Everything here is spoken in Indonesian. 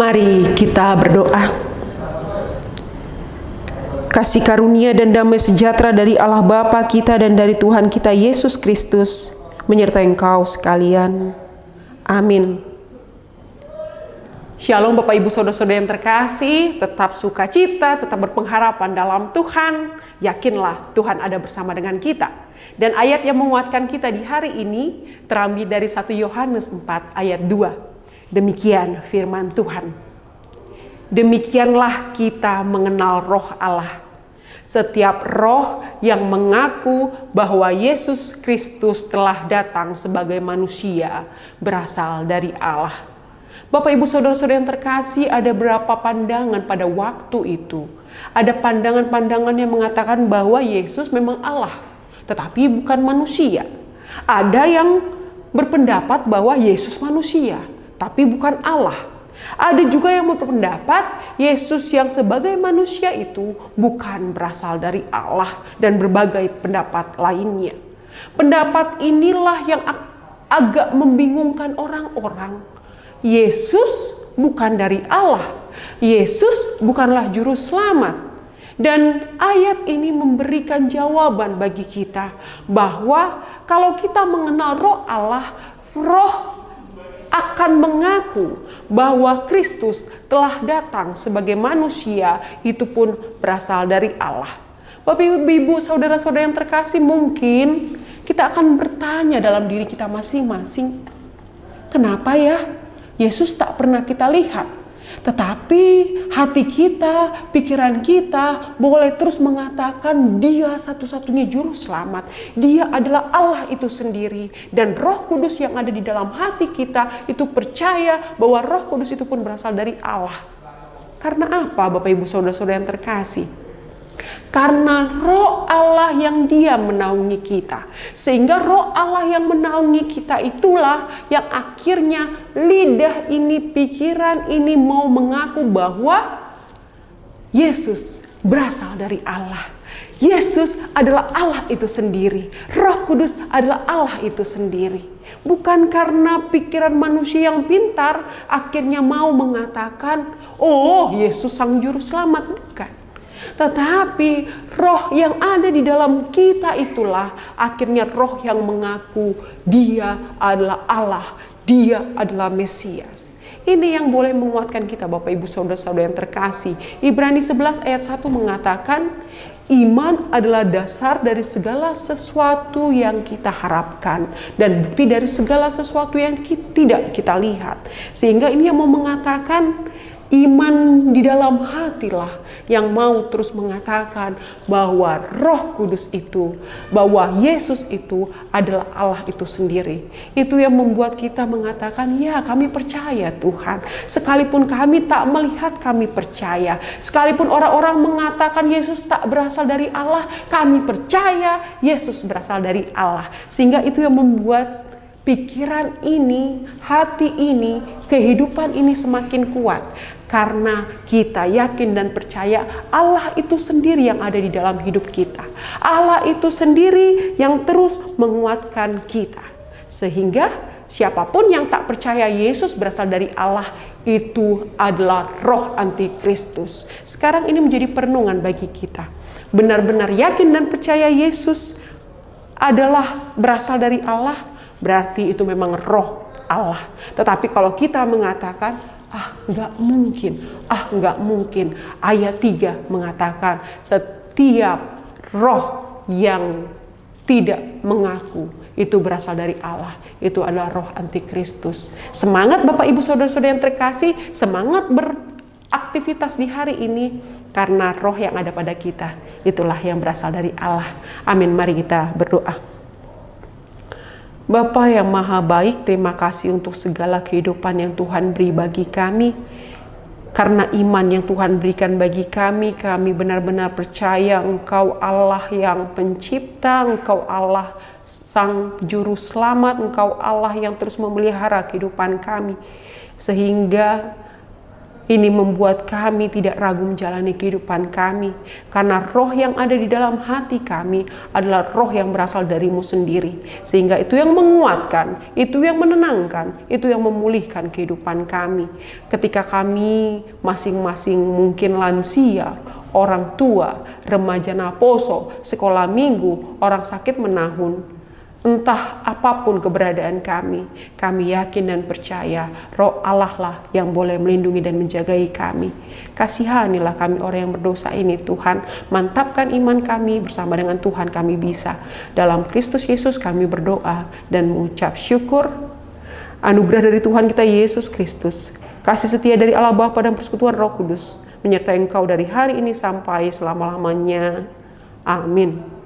Mari kita berdoa. Kasih karunia dan damai sejahtera dari Allah Bapa kita dan dari Tuhan kita Yesus Kristus menyertai engkau sekalian. Amin. Shalom Bapak Ibu Saudara-saudara yang terkasih, tetap sukacita, tetap berpengharapan dalam Tuhan. Yakinlah Tuhan ada bersama dengan kita. Dan ayat yang menguatkan kita di hari ini terambil dari 1 Yohanes 4 ayat 2. Demikian firman Tuhan. Demikianlah kita mengenal roh Allah. Setiap roh yang mengaku bahwa Yesus Kristus telah datang sebagai manusia berasal dari Allah. Bapak Ibu Saudara-saudara yang terkasih, ada berapa pandangan pada waktu itu. Ada pandangan-pandangan yang mengatakan bahwa Yesus memang Allah, tetapi bukan manusia. Ada yang berpendapat bahwa Yesus manusia, tapi bukan Allah. Ada juga yang berpendapat Yesus yang sebagai manusia itu bukan berasal dari Allah, dan berbagai pendapat lainnya. Pendapat inilah yang agak membingungkan orang-orang. Yesus bukan dari Allah. Yesus bukanlah juru selamat. Dan ayat ini memberikan jawaban bagi kita bahwa kalau kita mengenal roh Allah, roh akan mengaku bahwa Kristus telah datang sebagai manusia, itu pun berasal dari Allah. Bapak Ibu Saudara-saudara yang terkasih, mungkin kita akan bertanya dalam diri kita masing-masing, kenapa ya Yesus tak pernah kita lihat? Tetapi hati kita, pikiran kita boleh terus mengatakan dia satu-satunya juru selamat. Dia adalah Allah itu sendiri. Dan Roh Kudus yang ada di dalam hati kita itu percaya bahwa Roh Kudus itu pun berasal dari Allah. Karena apa Bapak Ibu Saudara-saudara yang terkasih? Karena roh Allah yang dia menaungi kita. Sehingga roh Allah yang menaungi kita itulah yang akhirnya lidah ini, pikiran ini mau mengaku bahwa Yesus berasal dari Allah. Yesus adalah Allah itu sendiri. Roh Kudus adalah Allah itu sendiri. Bukan karena pikiran manusia yang pintar akhirnya mau mengatakan, oh Yesus sang juru selamat. Bukan. Tetapi roh yang ada di dalam kita itulah akhirnya roh yang mengaku dia adalah Allah, dia adalah Mesias. Ini yang boleh menguatkan kita Bapak Ibu Saudara-saudara yang terkasih. Ibrani 11 ayat 1 mengatakan, iman adalah dasar dari segala sesuatu yang kita harapkan dan bukti dari segala sesuatu yang tidak kita lihat. Sehingga ini yang mau mengatakan iman di dalam hatilah yang mau terus mengatakan bahwa Roh Kudus itu, bahwa Yesus itu adalah Allah itu sendiri. Itu yang membuat kita mengatakan, ya kami percaya Tuhan. Sekalipun kami tak melihat, kami percaya. Sekalipun orang-orang mengatakan Yesus tak berasal dari Allah, kami percaya Yesus berasal dari Allah. Sehingga itu yang membuat pikiran ini, hati ini, kehidupan ini semakin kuat. Karena kita yakin dan percaya Allah itu sendiri yang ada di dalam hidup kita. Allah itu sendiri yang terus menguatkan kita. Sehingga siapapun yang tak percaya Yesus berasal dari Allah, itu adalah roh antikristus. Sekarang ini menjadi perenungan bagi kita. Benar-benar yakin dan percaya Yesus adalah berasal dari Allah, berarti itu memang roh Allah. Tetapi kalau kita mengatakan, enggak mungkin. Ayat 3 mengatakan setiap roh yang tidak mengaku itu berasal dari Allah. Itu adalah roh antikristus. Semangat Bapak Ibu Saudara-saudara yang terkasih, semangat beraktivitas di hari ini karena roh yang ada pada kita itulah yang berasal dari Allah. Amin. Mari kita berdoa. Bapa yang maha baik, terima kasih untuk segala kehidupan yang Tuhan beri bagi kami. Karena iman yang Tuhan berikan bagi kami benar-benar percaya Engkau Allah yang pencipta, Engkau Allah sang juru selamat, Engkau Allah yang terus memelihara kehidupan kami. Sehingga Ini membuat kami tidak ragu menjalani kehidupan kami, karena roh yang ada di dalam hati kami adalah roh yang berasal darimu sendiri. Sehingga itu yang menguatkan, itu yang menenangkan, itu yang memulihkan kehidupan kami. Ketika kami masing-masing mungkin lansia, orang tua, remaja naposo, sekolah minggu, orang sakit menahun, entah apapun keberadaan kami yakin dan percaya Roh Allah lah yang boleh melindungi dan menjagai kami. Kasihanilah kami orang yang berdosa ini Tuhan, mantapkan iman kami, bersama dengan Tuhan kami bisa. Dalam Kristus Yesus kami berdoa dan mengucap syukur. Anugerah dari Tuhan kita Yesus Kristus, kasih setia dari Allah Bapa dan persekutuan Roh Kudus menyertai engkau dari hari ini sampai selama-lamanya. Amin.